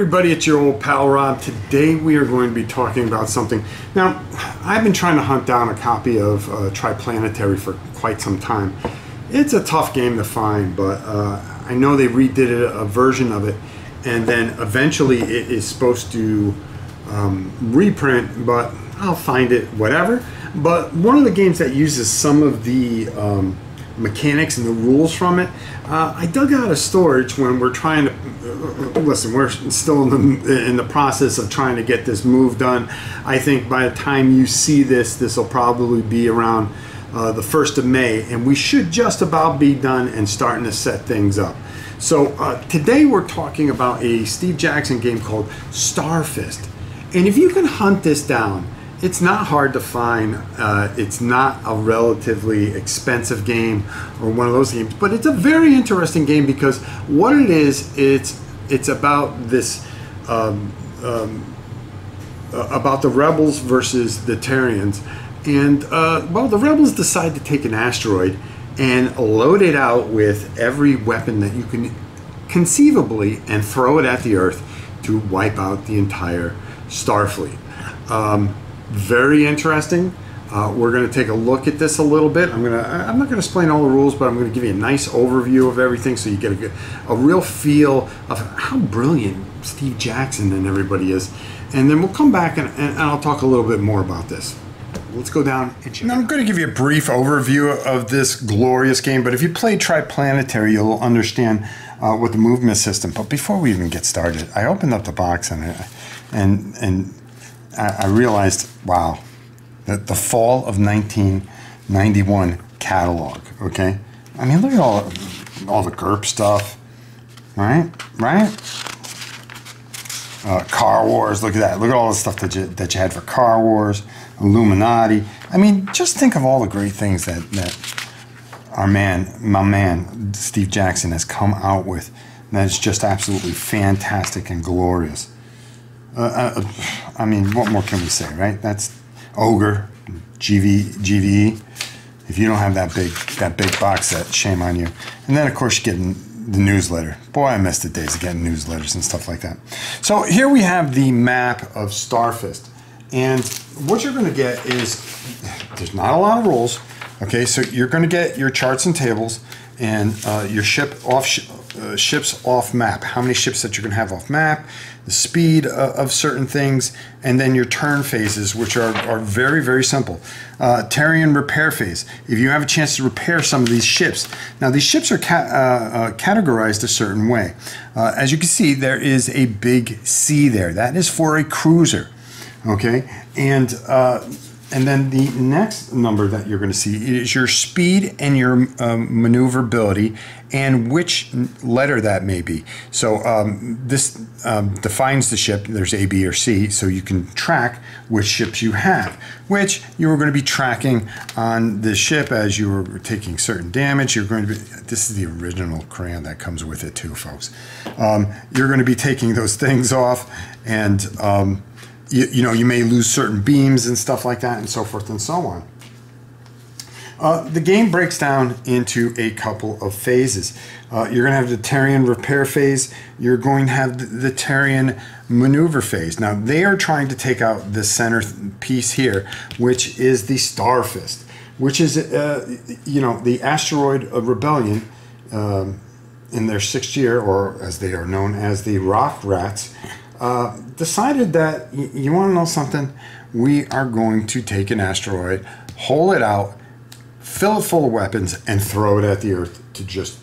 everybody, it's your old pal Rob. Today we are going to be talking about something. Now, I've been trying to hunt down a copy of Triplanetary for quite some time. It's a tough game to find, but I know they redid a version of it, and then eventually it is supposed to reprint, but I'll find it, whatever. But one of the games that uses some of the mechanics and the rules from it, I dug out of storage when we're trying to listen, we're still in the process of trying to get this move done. I think by the time you see this will probably be around the 1st of May, and we should just about be done and starting to set things up. So today we're talking about a Steve Jackson game called Starfist, and if you can hunt this down, it's not hard to find. It's not a relatively expensive game or one of those games, but it's a very interesting game because what it is, it's about this about the rebels versus the Terrians, and well, the rebels decide to take an asteroid and load it out with every weapon that you can conceivably and throw it at the Earth to wipe out the entire Starfleet. Very interesting. We're going to take a look at this a little bit. I'm not going to explain all the rules, but I'm going to give you a nice overview of everything so you get a real feel of how brilliant Steve Jackson and everybody is. And then we'll come back and I'll talk a little bit more about this. Let's go down and check. Now, I'm going to give you a brief overview of this glorious game, but if you play Triplanetary, you'll understand what the movement system. But before we even get started, I opened up the box and I realized, wow, that the fall of 1991 catalog, okay? I mean, look at all the GURP stuff, right? Car Wars, look at that. Look at all the stuff that you had for Car Wars, Illuminati. I mean, just think of all the great things that my man, Steve Jackson has come out with. That is just absolutely fantastic and glorious. I mean, what more can we say, right? That's Ogre, GVE. If you don't have that big box set, shame on you. And then, of course, you're getting the newsletter. Boy, I miss the days of getting newsletters and stuff like that. So here we have the map of Starfist. And what you're going to get is, there's not a lot of rules. Okay, so you're going to get your charts and tables and your ships off map. How many ships that you're going to have off map, the speed of certain things, and then your turn phases, which are very, very simple. Terrian repair phase. If you have a chance to repair some of these ships. Now, these ships are categorized a certain way. As you can see, there is a big C there. That is for a cruiser. Okay, and then the next number that you're going to see is your speed and your maneuverability and which letter that may be. So this defines the ship. There's A, B, or C, so you can track which ships you have, which you are going to be tracking on the ship as you are taking certain damage. You're going to be, this is the original crayon that comes with it too, folks. You're going to be taking those things off, and you know, you may lose certain beams and stuff like that, and so forth and so on. The game breaks down into a couple of phases. You're going to have the Terrian repair phase. You're going to have the Terrian maneuver phase. Now, they are trying to take out the center piece here, which is the Starfist, which is, you know, the asteroid of rebellion in their 6th year, or as they are known as the Rock Rats. Decided that, you want to know something? We are going to take an asteroid, hole it out, fill it full of weapons, and throw it at the Earth to just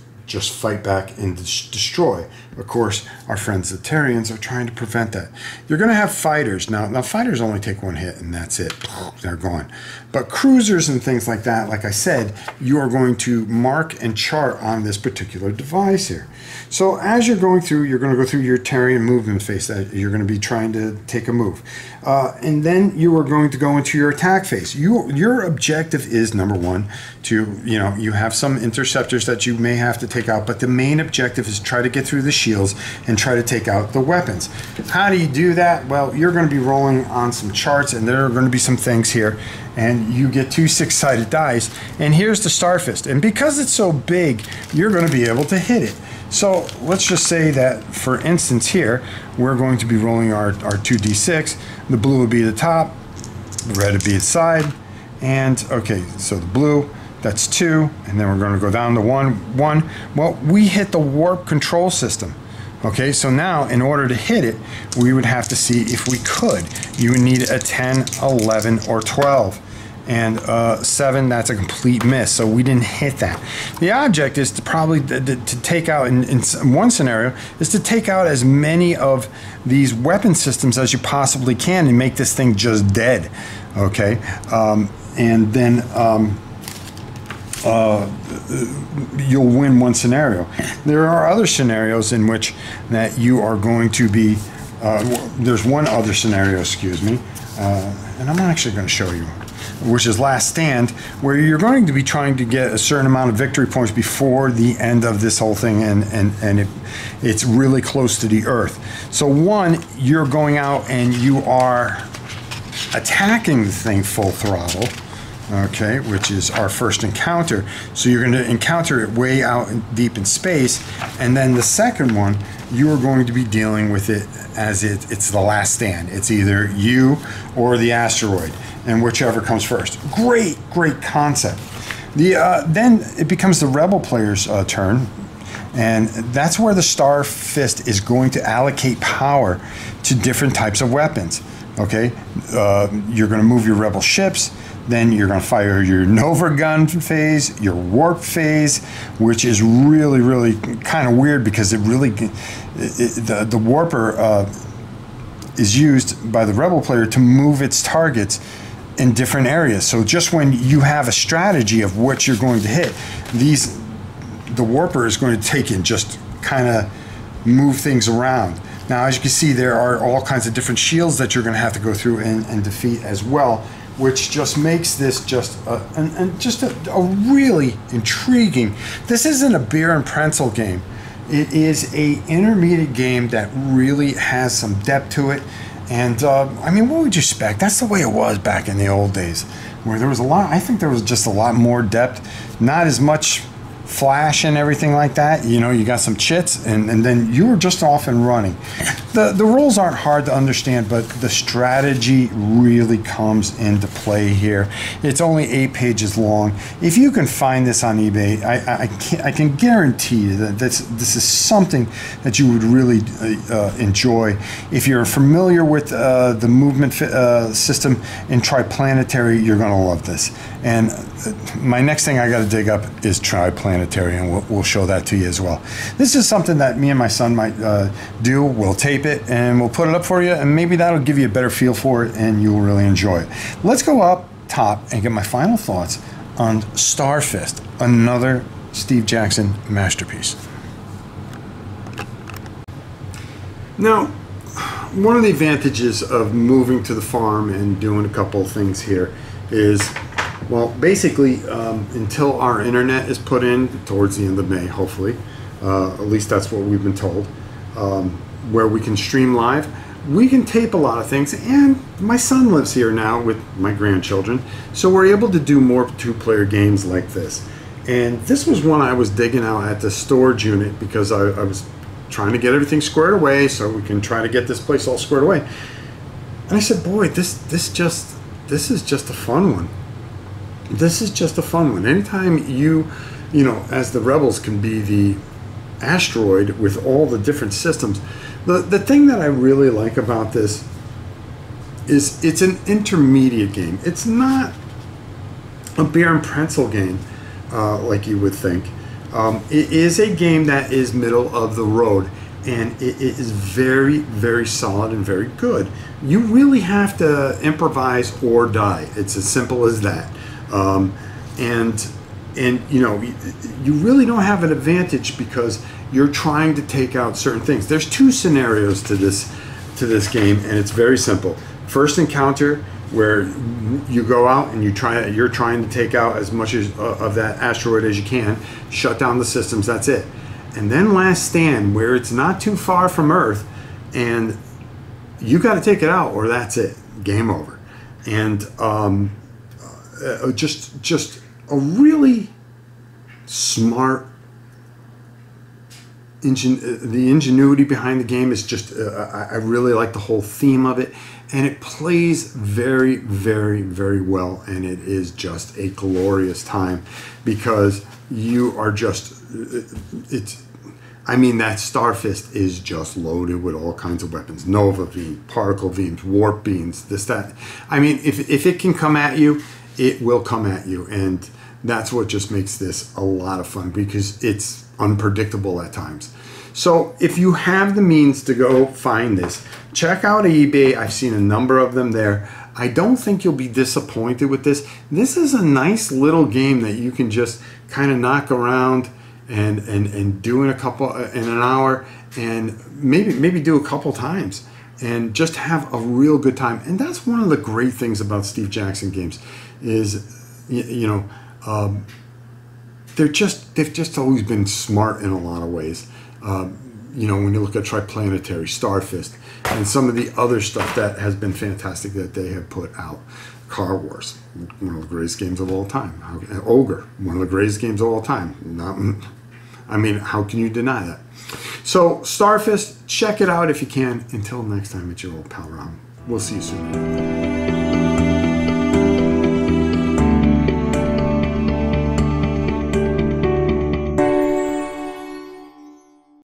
fight back and destroy. Of course, our friends the Terrians are trying to prevent that. You're going to have fighters. Now fighters only take one hit and that's it. They're gone. But cruisers and things like that, like I said, you are going to mark and chart on this particular device here. So as you're going through, you're going to go through your Terrian movement phase that you're going to be trying to take a move. And then you are going to go into your attack phase. Your objective is, number one, to, you know, you have some interceptors that you may have to take out, but the main objective is try to get through the shields and try to take out the weapons. How do you do that? Well, you're going to be rolling on some charts, and there are going to be some things here, and you get 2 6-sided dice, and here's the Starfist. And because it's so big, you're going to be able to hit it. So let's just say that, for instance here, we're going to be rolling our 2d6. The blue would be the top, the red would be the side, and okay, so the blue, that's 2, and then we're going to go down to 1. Well, we hit the warp control system. Okay, so now in order to hit it, we would have to see if we could. You would need a 10, 11, or 12. And 7, that's a complete miss, so we didn't hit that. The object is to probably to take out, in one scenario, is to take out as many of these weapon systems as you possibly can and make this thing just dead. Okay, and then you'll win one scenario. There are other scenarios in which that you are going to be, there's one other scenario, excuse me, and I'm actually going to show you, which is Last Stand, where you're going to be trying to get a certain amount of victory points before the end of this whole thing, and it's really close to the earth. So one, you're going out and you are attacking the thing full throttle, okay, which is our first encounter. So you're going to encounter it way out deep in space, and then the second one, you are going to be dealing with it as it's the last stand. It's either you or the asteroid, and whichever comes first. Great concept. Then it becomes the rebel player's turn, and that's where the Star Fist is going to allocate power to different types of weapons. Okay, you're going to move your rebel ships, then you're going to fire your Nova gun phase, your warp phase, which is really kind of weird because it really, the warper is used by the rebel player to move its targets in different areas. So just when you have a strategy of what you're going to hit, the warper is going to take and just kind of move things around. Now, as you can see, there are all kinds of different shields that you're going to have to go through and defeat as well, which just makes this just a really intriguing. This isn't a beer and pretzel game. It is a intermediate game that really has some depth to it. And I mean, what would you expect? That's the way it was back in the old days, where there was a lot. I think there was just a lot more depth, not as much flash and everything like that. You know, you got some chits, and then you were just off and running. The rules aren't hard to understand, but the strategy really comes into play here. It's only 8 pages long. If you can find this on eBay, I can guarantee you that this is something that you would really enjoy. If you're familiar with the movement system in Triplanetary, you're going to love this. And my next thing I got to dig up is Triplanetary, and we'll show that to you as well. This is something that me and my son might do. We'll tape it and we'll put it up for you, and maybe that'll give you a better feel for it and you'll really enjoy it. Let's go up top and get my final thoughts on Star Fist, another Steve Jackson masterpiece. Now, one of the advantages of moving to the farm and doing a couple of things here is, well, basically, until our internet is put in towards the end of May, hopefully, at least that's what we've been told, where we can stream live, we can tape a lot of things, and my son lives here now with my grandchildren, so we're able to do more two-player games like this. And this was one I was digging out at the storage unit because I was trying to get everything squared away so we can try to get this place all squared away. And I said, boy, this is just a fun one. This is just a fun one. Anytime you know, as the rebels can be the asteroid with all the different systems. The thing that I really like about this is it's an intermediate game. It's not a beer and pretzel game like you would think. It is a game that is middle of the road, and it is very solid and very good. You really have to improvise or die. It's as simple as that. And you know, you really don't have an advantage because you're trying to take out certain things. There's 2 scenarios to this game, and it's very simple. First encounter, where you go out and you're trying to take out as much of that asteroid as you can, shut down the systems. That's it. And then Last Stand, where it's not too far from Earth, and you got to take it out, or that's it, game over. And just a really smart the ingenuity behind the game is just, I really like the whole theme of it, and it plays very, very, very well, and it is just a glorious time because you are just, I mean, that Starfist is just loaded with all kinds of weapons. Nova beam, particle beams, warp beams, this, that. I mean, if it can come at you, it will come at you, and that's what just makes this a lot of fun because it's unpredictable at times. So if you have the means to go find this, check out eBay. I've seen a number of them there. I don't think you'll be disappointed with this. This is a nice little game that you can just kind of knock around and do in an hour, and maybe do a couple times and just have a real good time. And that's one of the great things about Steve Jackson games is, they've just always been smart in a lot of ways. When you look at Triplanetary, Starfist, and some of the other stuff that has been fantastic that they have put out. Car Wars, one of the greatest games of all time. Ogre, one of the greatest games of all time. I mean, how can you deny that? So, Starfist, check it out if you can. Until next time, it's your old pal Ron. We'll see you soon.